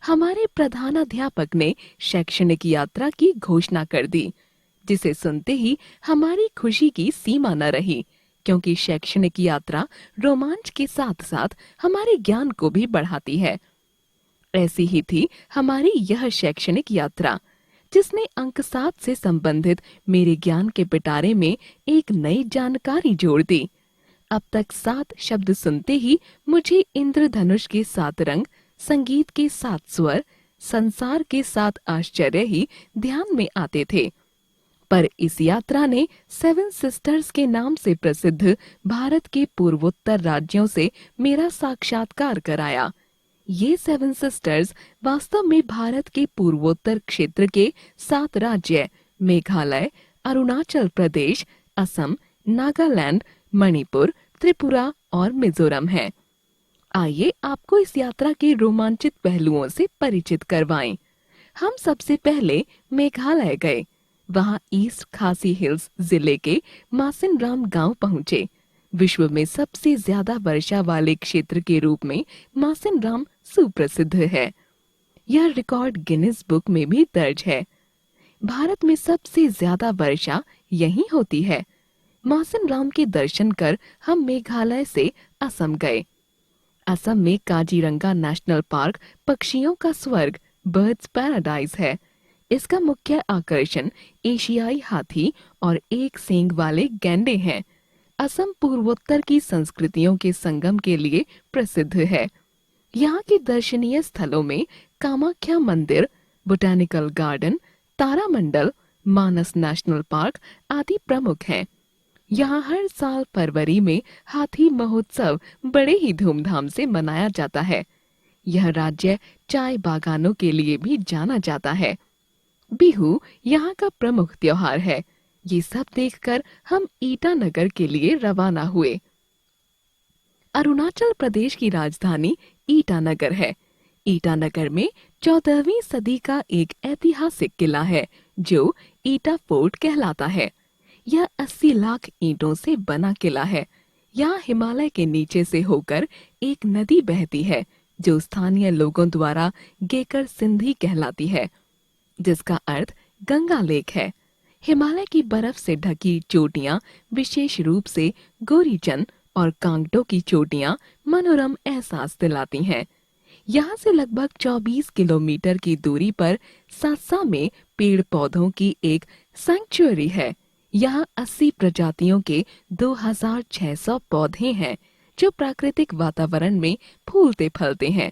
हमारे प्रधानाध्यापक ने शैक्षणिक यात्रा की घोषणा कर दी, जिसे सुनते ही हमारी खुशी की सीमा न रही, क्योंकि शैक्षणिक यात्रा रोमांच के साथ साथ हमारे ज्ञान को भी बढ़ाती है। ऐसी ही थी हमारी यह शैक्षणिक यात्रा, जिसने अंक 7 से संबंधित मेरे ज्ञान के पिटारे में एक नई जानकारी जोड़ दी। अब तक 7 शब्द सुनते ही मुझे इंद्रधनुष के 7 रंग, संगीत के 7 स्वर, संसार के 7 आश्चर्य ही ध्यान में आते थे। पर इस यात्रा ने 7 सिस्टर्स के नाम से प्रसिद्ध भारत के पूर्वोत्तर राज्यों से मेरा साक्षात्कार कराया। ये 7 सिस्टर्स वास्तव में भारत के पूर्वोत्तर क्षेत्र के 7 राज्य मेघालय, अरुणाचल प्रदेश, असम, नागालैंड, मणिपुर, त्रिपुरा और मिजोरम हैं। आइए आपको इस यात्रा के रोमांचित पहलुओं से परिचित करवाएं। हम सबसे पहले मेघालय गए। वहां ईस्ट खासी हिल्स जिले के मासिनराम गांव पहुंचे। विश्व में सबसे ज्यादा वर्षा वाले क्षेत्र के रूप में मासिनराम सुप्रसिद्ध है। यह रिकॉर्ड गिनीज बुक में भी दर्ज है। भारत में सबसे ज्यादा वर्षा यहीं होती है। मासिनराम के दर्शन कर हम मेघालय से असम गए। असम में काजीरंगा नेशनल पार्क पक्षियों का स्वर्ग, बर्ड्स पैराडाइज है। इसका मुख्य आकर्षण एशियाई हाथी और एक सींग वाले गैंडे हैं। असम पूर्वोत्तर की संस्कृतियों के संगम के लिए प्रसिद्ध है। यहाँ के दर्शनीय स्थलों में कामाख्या मंदिर, बोटैनिकल गार्डन, तारामंडल, मानस नेशनल पार्क आदि प्रमुख हैं। यहाँ हर साल फरवरी में हाथी महोत्सव बड़े ही धूमधाम से मनाया जाता है। यह राज्य चाय बागानों के लिए भी जाना जाता है। बिहू यहाँ का प्रमुख त्योहार है। ये सब देखकर हम ईटानगर के लिए रवाना हुए। अरुणाचल प्रदेश की राजधानी ईटानगर है। ईटानगर में 14वीं सदी का एक ऐतिहासिक किला है जो ईटा फोर्ट कहलाता है। यह 80 लाख ईंटों से बना किला है। यहाँ हिमालय के नीचे से होकर एक नदी बहती है जो स्थानीय लोगों द्वारा गेकर सिंधी कहलाती है, जिसका अर्थ गंगा लेक है। हिमालय की बर्फ से ढकी चोटियां, विशेष रूप से गोरीचन और कांगटो की चोटियां मनोरम एहसास दिलाती हैं। यहाँ से लगभग 24 किलोमीटर की दूरी पर सासा में पेड़ पौधों की एक सैंक्चुअरी है। यहाँ 80 प्रजातियों के 2600 पौधे हैं जो प्राकृतिक वातावरण में फूलते फलते हैं।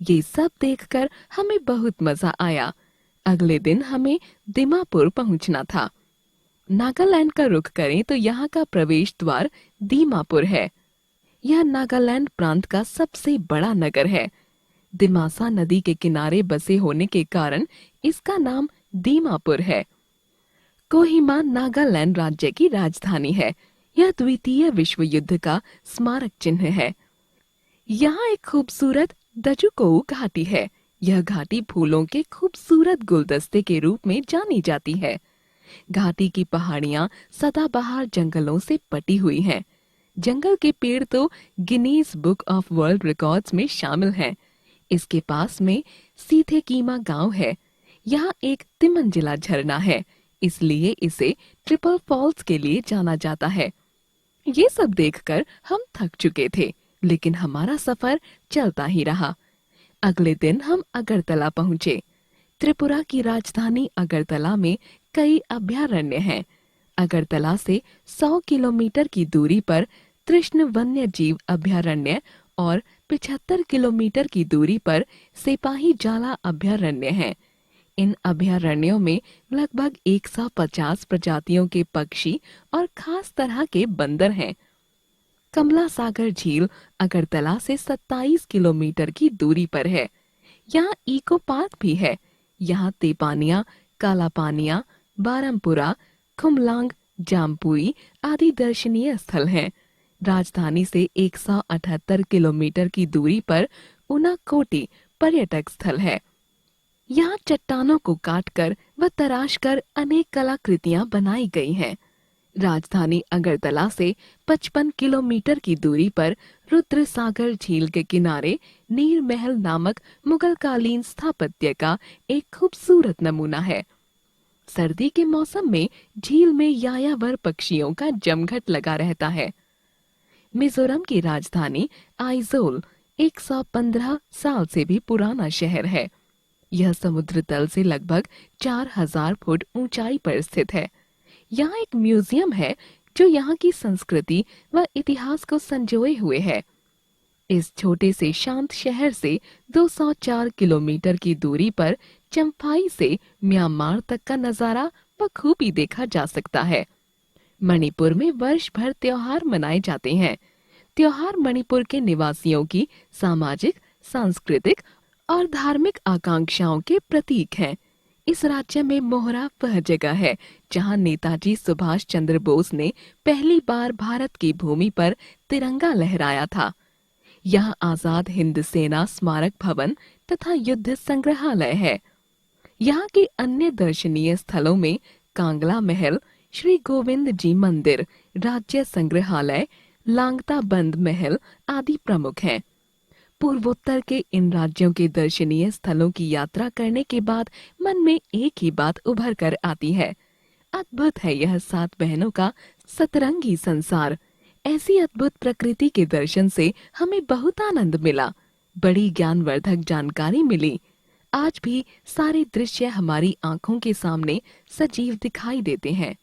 ये सब देखकर हमें बहुत मजा आया। अगले दिन हमें दीमापुर पहुंचना था। नागालैंड का रुख करें तो यहाँ का प्रवेश द्वार दीमापुर है। यह नागालैंड प्रांत का सबसे बड़ा नगर है। दिमासा नदी के किनारे बसे होने के कारण इसका नाम दीमापुर है। कोहिमा नागालैंड राज्य की राजधानी है। यह द्वितीय विश्व युद्ध का स्मारक चिन्ह है। यहाँ एक खूबसूरत दजुकोउ घाटी है। यह घाटी फूलों के खूबसूरत गुलदस्ते के रूप में जानी जाती है। घाटी की पहाड़ियाँ सदाबहार जंगलों से पटी हुई हैं। जंगल के पेड़ तो Guinness book of world records में शामिल हैं। इसके पास में सीथे कीमा गांव है। यहाँ एक तिमंजिला झरना है, इसलिए इसे ट्रिपल फॉल्स के लिए जाना जाता है। ये सब देखकर हम थक चुके थे, लेकिन हमारा सफर चलता ही रहा। अगले दिन हम अगरतला पहुंचे। त्रिपुरा की राजधानी अगरतला में कई अभयारण्य हैं। अगरतला से 100 किलोमीटर की दूरी पर कृष्ण वन्य जीव अभयारण्य और 75 किलोमीटर की दूरी पर सिपाही जाला अभयारण्य है। इन अभयारण्यों में लगभग 150 प्रजातियों के पक्षी और खास तरह के बंदर हैं। कमला सागर झील अगरतला से 27 किलोमीटर की दूरी पर है। यहाँ इको पार्क भी है। यहाँ तेपानिया, कालापानिया, बारमपुरा, खुमलांग, जामपुई आदि दर्शनीय स्थल हैं। राजधानी से 178 किलोमीटर की दूरी पर उनाकोटी पर्यटक स्थल है। यहाँ चट्टानों को काटकर व तराशकर अनेक कलाकृतियां बनाई गई हैं। राजधानी अगरतला से 55 किलोमीटर की दूरी पर रुद्र सागर झील के किनारे नीर महल नामक मुगल कालीन स्थापत्य का एक खूबसूरत नमूना है। सर्दी के मौसम में झील में यायावर पक्षियों का जमघट लगा रहता है। मिजोरम की राजधानी आइजोल 115 साल से भी पुराना शहर है। यह समुद्र तल से लगभग 4000 फुट ऊंचाई पर स्थित है। यहाँ एक म्यूजियम है जो यहाँ की संस्कृति व इतिहास को संजोए हुए है। इस छोटे से शांत शहर से 204 किलोमीटर की दूरी पर चम्फाई से म्यांमार तक का नजारा बखूबी देखा जा सकता है। मणिपुर में वर्ष भर त्योहार मनाए जाते हैं। त्योहार मणिपुर के निवासियों की सामाजिक, सांस्कृतिक और धार्मिक आकांक्षाओं के प्रतीक हैं। इस राज्य में मोहरा वह जगह है जहां नेताजी सुभाष चंद्र बोस ने पहली बार भारत की भूमि पर तिरंगा लहराया था। यहाँ आजाद हिंद सेना स्मारक भवन तथा युद्ध संग्रहालय है। यहाँ के अन्य दर्शनीय स्थलों में कांगला महल, श्री गोविंद जी मंदिर, राज्य संग्रहालय, लांगता बंद महल आदि प्रमुख हैं। पूर्वोत्तर के इन राज्यों के दर्शनीय स्थलों की यात्रा करने के बाद मन में एक ही बात उभर कर आती है, अद्भुत है यह 7 बहनों का सतरंगी संसार। ऐसी अद्भुत प्रकृति के दर्शन से हमें बहुत आनंद मिला, बड़ी ज्ञानवर्धक जानकारी मिली। आज भी सारे दृश्य हमारी आंखों के सामने सजीव दिखाई देते हैं।